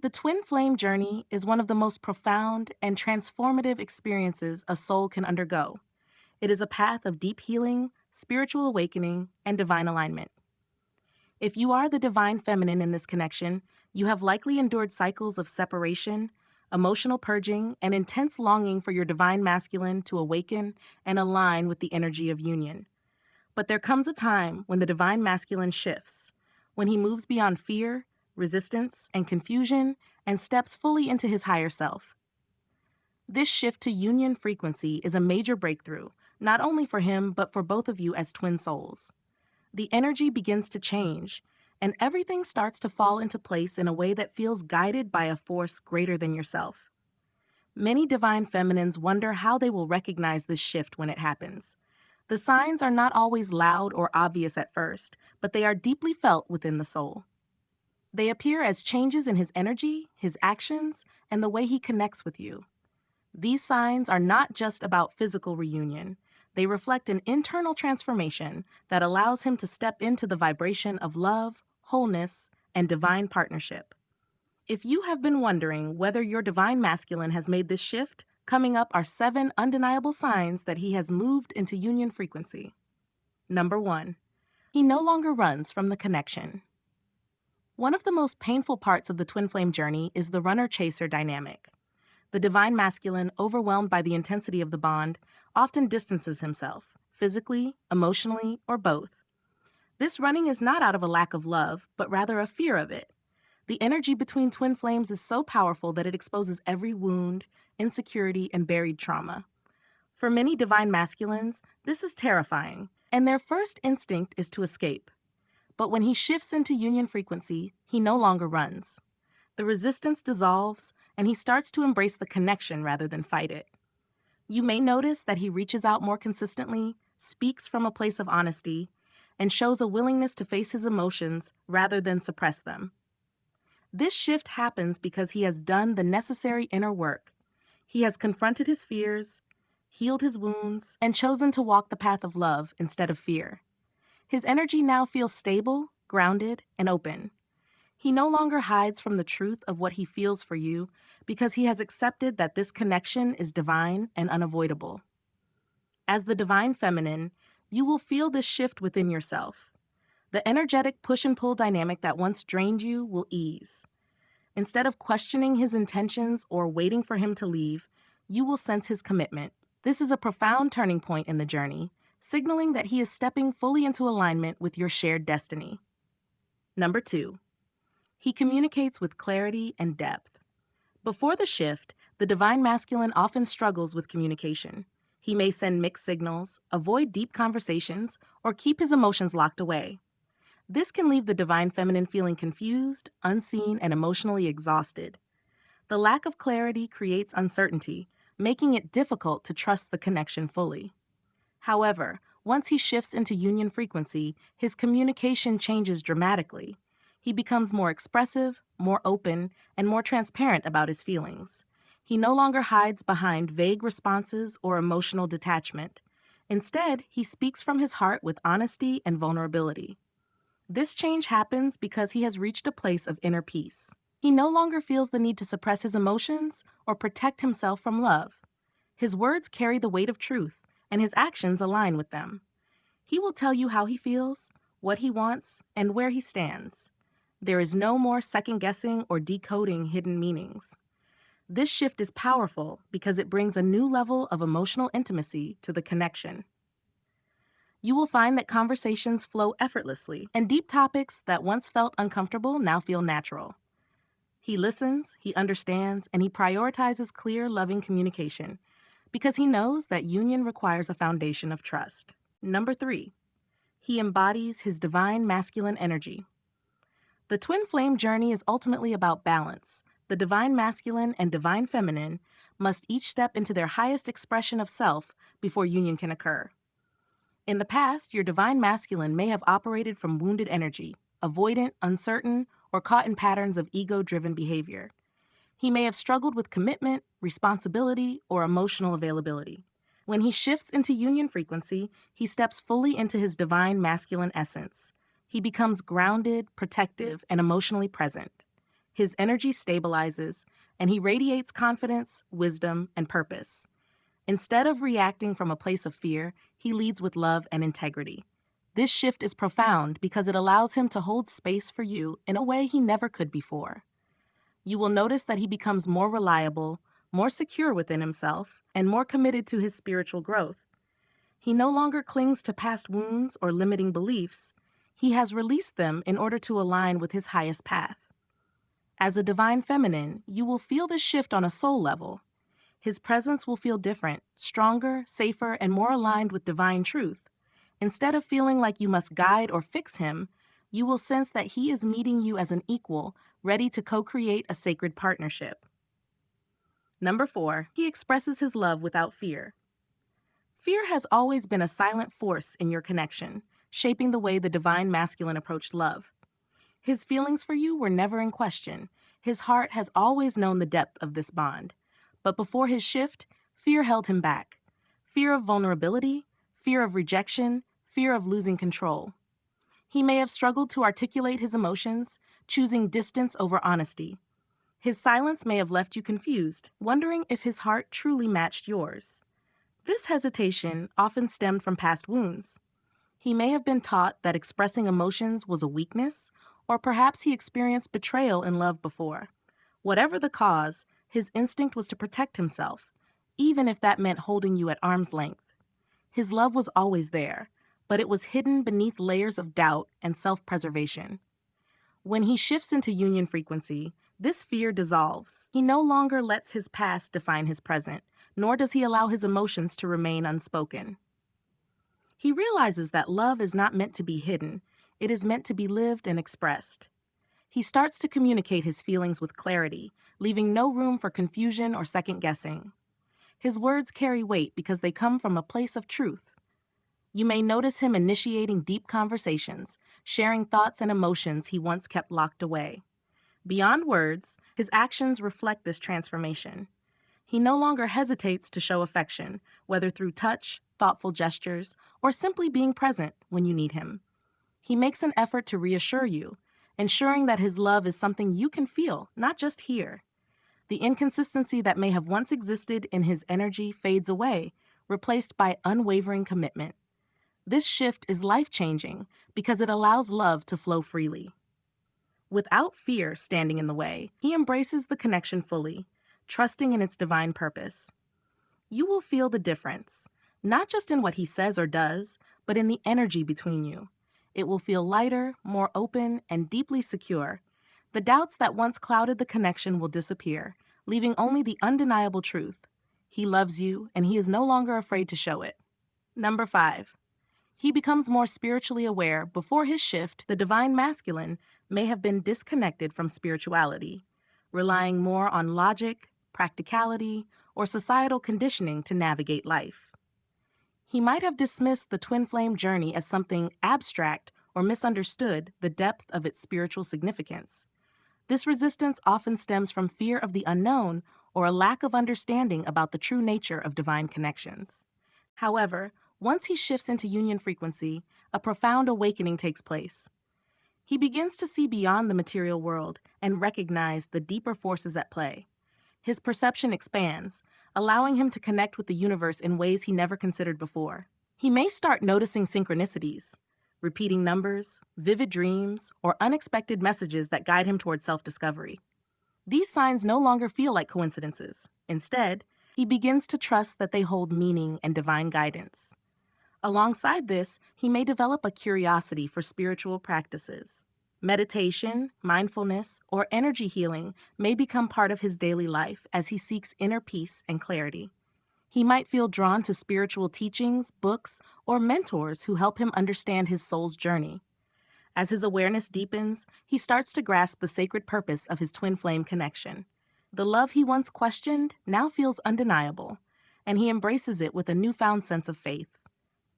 The twin flame journey is one of the most profound and transformative experiences a soul can undergo. It is a path of deep healing, spiritual awakening, and divine alignment. If you are the divine feminine in this connection, you have likely endured cycles of separation, emotional purging, and intense longing for your divine masculine to awaken and align with the energy of union. But there comes a time when the divine masculine shifts, when he moves beyond fear, resistance, and confusion and steps fully into his higher self. This shift to union frequency is a major breakthrough, not only for him, but for both of you as twin souls. The energy begins to change, and everything starts to fall into place in a way that feels guided by a force greater than yourself. Many divine feminines wonder how they will recognize this shift when it happens. The signs are not always loud or obvious at first, but they are deeply felt within the soul. They appear as changes in his energy, his actions, and the way he connects with you. These signs are not just about physical reunion. They reflect an internal transformation that allows him to step into the vibration of love, wholeness, and divine partnership. If you have been wondering whether your divine masculine has made this shift, coming up are 7 undeniable signs that he has moved into union frequency. Number 1. He no longer runs from the connection. One of the most painful parts of the twin flame journey is the runner-chaser dynamic. The divine masculine, overwhelmed by the intensity of the bond, often distances himself, physically, emotionally, or both. This running is not out of a lack of love, but rather a fear of it. The energy between twin flames is so powerful that it exposes every wound, insecurity, and buried trauma. For many divine masculines, this is terrifying, and their first instinct is to escape. But when he shifts into union frequency, he no longer runs. The resistance dissolves, and he starts to embrace the connection rather than fight it. You may notice that he reaches out more consistently, speaks from a place of honesty, and shows a willingness to face his emotions rather than suppress them. This shift happens because he has done the necessary inner work. He has confronted his fears, healed his wounds, and chosen to walk the path of love instead of fear. His energy now feels stable, grounded, and open. He no longer hides from the truth of what he feels for you because he has accepted that this connection is divine and unavoidable. As the divine feminine, you will feel this shift within yourself. The energetic push and pull dynamic that once drained you will ease. Instead of questioning his intentions or waiting for him to leave, you will sense his commitment. This is a profound turning point in the journey, signaling that he is stepping fully into alignment with your shared destiny. Number 2. He communicates with clarity and depth. Before the shift, the divine masculine often struggles with communication. He may send mixed signals, avoid deep conversations, or keep his emotions locked away. This can leave the divine feminine feeling confused, unseen, and emotionally exhausted. The lack of clarity creates uncertainty, making it difficult to trust the connection fully. However, once he shifts into union frequency, his communication changes dramatically. He becomes more expressive, more open, and more transparent about his feelings. He no longer hides behind vague responses or emotional detachment. Instead, he speaks from his heart with honesty and vulnerability. This change happens because he has reached a place of inner peace. He no longer feels the need to suppress his emotions or protect himself from love. His words carry the weight of truth, and his actions align with them. He will tell you how he feels, what he wants, and where he stands. There is no more second-guessing or decoding hidden meanings. This shift is powerful because it brings a new level of emotional intimacy to the connection. You will find that conversations flow effortlessly, and deep topics that once felt uncomfortable now feel natural. He listens, he understands, and he prioritizes clear, loving communication because he knows that union requires a foundation of trust. Number 3, he embodies his divine masculine energy. The twin flame journey is ultimately about balance. The divine masculine and divine feminine must each step into their highest expression of self before union can occur. In the past, your divine masculine may have operated from wounded energy, avoidant, uncertain, or caught in patterns of ego-driven behavior. He may have struggled with commitment, responsibility, or emotional availability. When he shifts into union frequency, he steps fully into his divine masculine essence. He becomes grounded, protective, and emotionally present. His energy stabilizes, and he radiates confidence, wisdom, and purpose. Instead of reacting from a place of fear, he leads with love and integrity. This shift is profound because it allows him to hold space for you in a way he never could before. You will notice that he becomes more reliable, more secure within himself, and more committed to his spiritual growth. He no longer clings to past wounds or limiting beliefs. He has released them in order to align with his highest path. As a divine feminine, you will feel this shift on a soul level. His presence will feel different, stronger, safer, and more aligned with divine truth. Instead of feeling like you must guide or fix him, you will sense that he is meeting you as an equal, ready to co-create a sacred partnership. Number 4, he expresses his love without fear. Fear has always been a silent force in your connection, shaping the way the divine masculine approached love. His feelings for you were never in question. His heart has always known the depth of this bond. But before his shift, fear held him back. Fear of vulnerability, fear of rejection, fear of losing control. He may have struggled to articulate his emotions, choosing distance over honesty. His silence may have left you confused, wondering if his heart truly matched yours. This hesitation often stemmed from past wounds. He may have been taught that expressing emotions was a weakness, or perhaps he experienced betrayal in love before. Whatever the cause, his instinct was to protect himself, even if that meant holding you at arm's length. His love was always there, but it was hidden beneath layers of doubt and self-preservation. When he shifts into union frequency, this fear dissolves. He no longer lets his past define his present, nor does he allow his emotions to remain unspoken. He realizes that love is not meant to be hidden, it is meant to be lived and expressed. He starts to communicate his feelings with clarity, leaving no room for confusion or second-guessing. His words carry weight because they come from a place of truth. You may notice him initiating deep conversations, sharing thoughts and emotions he once kept locked away. Beyond words, his actions reflect this transformation. He no longer hesitates to show affection, whether through touch, thoughtful gestures, or simply being present when you need him. He makes an effort to reassure you, ensuring that his love is something you can feel, not just hear. The inconsistency that may have once existed in his energy fades away, replaced by unwavering commitment. This shift is life-changing because it allows love to flow freely. Without fear standing in the way, he embraces the connection fully, trusting in its divine purpose. You will feel the difference, not just in what he says or does, but in the energy between you. It will feel lighter, more open, and deeply secure. The doubts that once clouded the connection will disappear, leaving only the undeniable truth. He loves you, and he is no longer afraid to show it. Number 5. He becomes more spiritually aware. Before his shift, the divine masculine may have been disconnected from spirituality, relying more on logic, practicality, or societal conditioning to navigate life. He might have dismissed the twin flame journey as something abstract or misunderstood the depth of its spiritual significance. This resistance often stems from fear of the unknown or a lack of understanding about the true nature of divine connections. However, once he shifts into union frequency, a profound awakening takes place. He begins to see beyond the material world and recognize the deeper forces at play. His perception expands, allowing him to connect with the universe in ways he never considered before. He may start noticing synchronicities, repeating numbers, vivid dreams, or unexpected messages that guide him toward self-discovery. These signs no longer feel like coincidences. Instead, he begins to trust that they hold meaning and divine guidance. Alongside this, he may develop a curiosity for spiritual practices. Meditation, mindfulness, or energy healing may become part of his daily life as he seeks inner peace and clarity. He might feel drawn to spiritual teachings, books, or mentors who help him understand his soul's journey. As his awareness deepens, he starts to grasp the sacred purpose of his twin flame connection. The love he once questioned now feels undeniable, and he embraces it with a newfound sense of faith.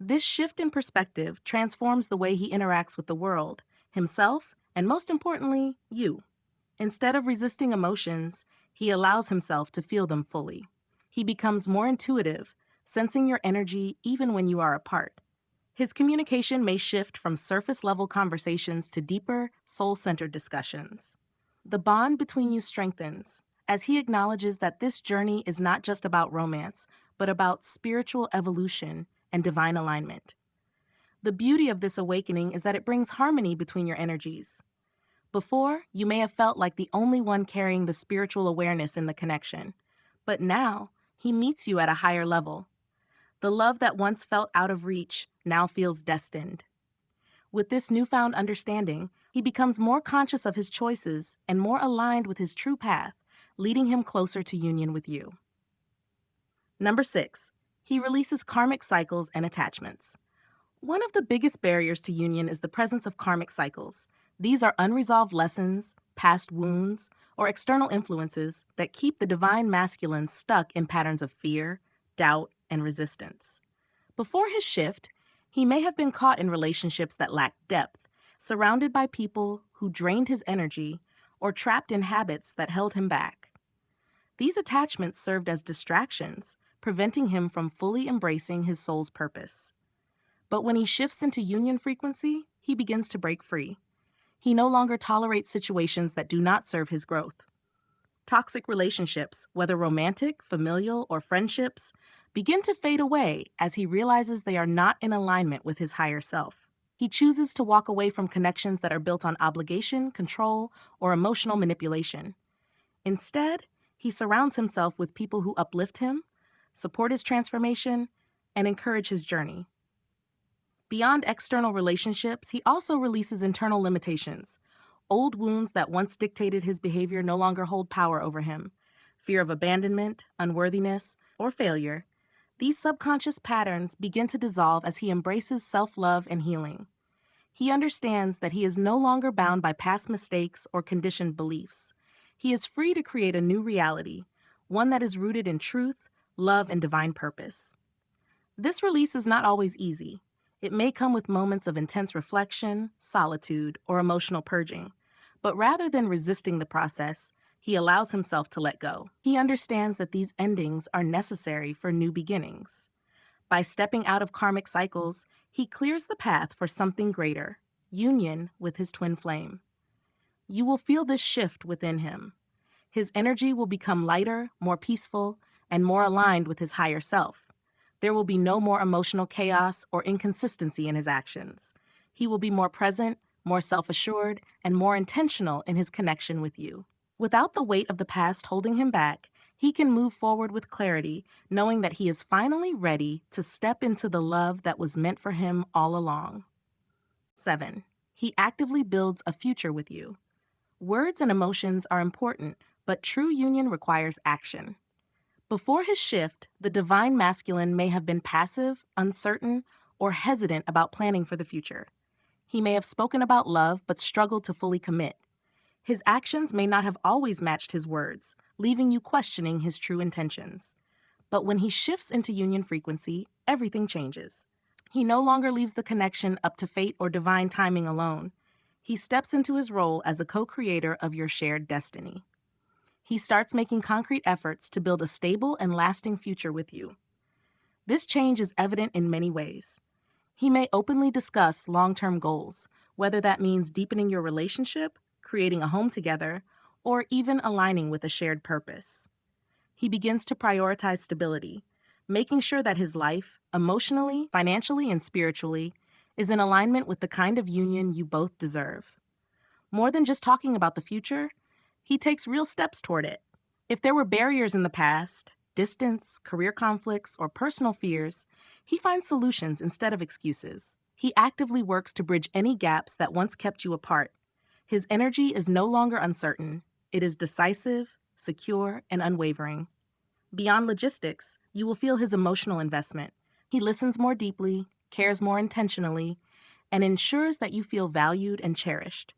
This shift in perspective transforms the way he interacts with the world, himself, and most importantly, you. Instead of resisting emotions, he allows himself to feel them fully. He becomes more intuitive, sensing your energy even when you are apart. His communication may shift from surface-level conversations to deeper, soul-centered discussions. The bond between you strengthens as he acknowledges that this journey is not just about romance, but about spiritual evolution and divine alignment. The beauty of this awakening is that it brings harmony between your energies. Before, you may have felt like the only one carrying the spiritual awareness in the connection, but now he meets you at a higher level. The love that once felt out of reach now feels destined. With this newfound understanding, he becomes more conscious of his choices and more aligned with his true path, leading him closer to union with you. Number 6, he releases karmic cycles and attachments. One of the biggest barriers to union is the presence of karmic cycles. These are unresolved lessons, past wounds, or external influences that keep the divine masculine stuck in patterns of fear, doubt, and resistance. Before his shift, he may have been caught in relationships that lacked depth, surrounded by people who drained his energy, or trapped in habits that held him back. These attachments served as distractions, preventing him from fully embracing his soul's purpose. But when he shifts into union frequency, he begins to break free. He no longer tolerates situations that do not serve his growth. Toxic relationships, whether romantic, familial, or friendships, begin to fade away as he realizes they are not in alignment with his higher self. He chooses to walk away from connections that are built on obligation, control, or emotional manipulation. Instead, he surrounds himself with people who uplift him, support his transformation, and encourage his journey. Beyond external relationships, he also releases internal limitations. Old wounds that once dictated his behavior no longer hold power over him. Fear of abandonment, unworthiness, or failure. These subconscious patterns begin to dissolve as he embraces self-love and healing. He understands that he is no longer bound by past mistakes or conditioned beliefs. He is free to create a new reality, one that is rooted in truth, love, and divine purpose. This release is not always easy. It may come with moments of intense reflection, solitude, or emotional purging. But rather than resisting the process, he allows himself to let go. He understands that these endings are necessary for new beginnings. By stepping out of karmic cycles, he clears the path for something greater, union with his twin flame. You will feel this shift within him. His energy will become lighter, more peaceful, and more aligned with his higher self. There will be no more emotional chaos or inconsistency in his actions. He will be more present, more self-assured, and more intentional in his connection with you. Without the weight of the past holding him back, he can move forward with clarity, knowing that he is finally ready to step into the love that was meant for him all along. 7. He actively builds a future with you. Words and emotions are important, but true union requires action. Before his shift, the divine masculine may have been passive, uncertain, or hesitant about planning for the future. He may have spoken about love but struggled to fully commit. His actions may not have always matched his words, leaving you questioning his true intentions. But when he shifts into union frequency, everything changes. He no longer leaves the connection up to fate or divine timing alone. He steps into his role as a co-creator of your shared destiny. He starts making concrete efforts to build a stable and lasting future with you. This change is evident in many ways. He may openly discuss long-term goals, whether that means deepening your relationship, creating a home together, or even aligning with a shared purpose. He begins to prioritize stability, making sure that his life, emotionally, financially, and spiritually, is in alignment with the kind of union you both deserve. More than just talking about the future, he takes real steps toward it. If there were barriers in the past, distance, career conflicts, or personal fears, he finds solutions instead of excuses. He actively works to bridge any gaps that once kept you apart. His energy is no longer uncertain. It is decisive, secure, and unwavering. Beyond logistics, you will feel his emotional investment. He listens more deeply, cares more intentionally, and ensures that you feel valued and cherished.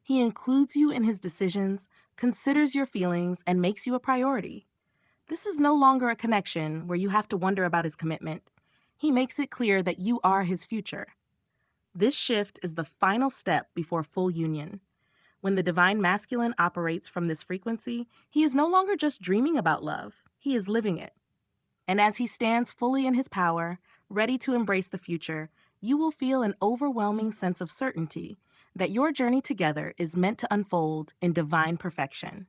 He includes you in his decisions, considers your feelings, and makes you a priority. This is no longer a connection where you have to wonder about his commitment. He makes it clear that you are his future. This shift is the final step before full union. When the divine masculine operates from this frequency, he is no longer just dreaming about love, he is living it. And as he stands fully in his power, ready to embrace the future, you will feel an overwhelming sense of certainty that your journey together is meant to unfold in divine perfection.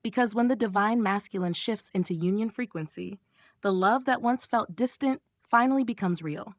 Because when the divine masculine shifts into union frequency, the love that once felt distant finally becomes real.